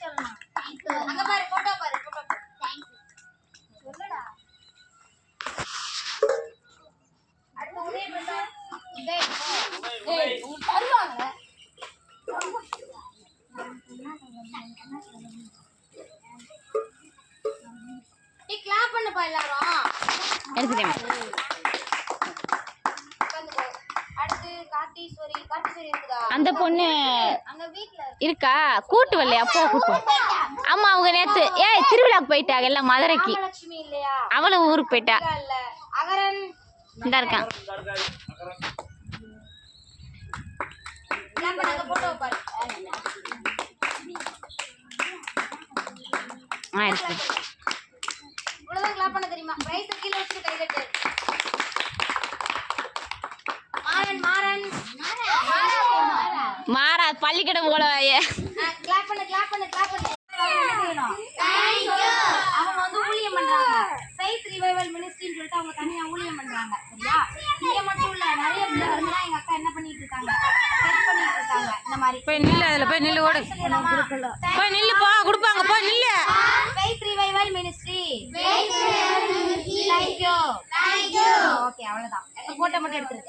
அங்க பாரு போட்டோ பாரு போட்டோ थैंक यू சொல்லடா அடுத்து உதய பிரசாத் டேய் உன் தருவாங்க நீ கிளாப் பண்ணப்பா எல்லாரும் எடுத்துட்டேன் அடுத்து கார்த்திஸ்வரி இருக்குதா அந்த பொண்ணு அங்க வீட்ல இருக்கா கூட்டு வரலையா அப்போ கூட்டு ஆமா அவங்க நேத்து திருவிழாக்கு போயிட்டாங்க எல்லாம் மதுரைக்கு லட்சுமி இல்லையா அவளும் ஊருக்கு போயிட்டா இல்ல அகரன் இந்த இருக்கான் கிளாப் பண்ண போட்டோ பாரு இருக்கு இவ்வளவுதான் கிளாப் பண்ண தெரியுமா ரைஸ் கீழ வச்சு கை தட்டு மாறா பள்ளிக்கூடம் போல கிளாப் பண்ணு थैंक यू அவங்க வந்து ஊழியம் பண்றாங்க ஃபெய்த் ரிவைவல் மினிஸ்ட்ரின்னு சொல்லிட்டு அவங்க தனியா ஊழியம் பண்றாங்க சரியா இங்க மட்டும் இல்ல நிறைய பேர் வந்து எங்க அக்கா என்ன பண்ணிட்டு இருக்காங்க ஹெல்ப் பண்ணிட்டு இருக்காங்க இந்த மாதிரி போய் நில்லு அதுல போய் நில்லு ஓடு போய் நில்லு போ கொடுப்பாங்க போய் நில்லு faith revival ministry thank you okay அவ்வளவுதான் போட்டோ மட்டும் எடுத்துரு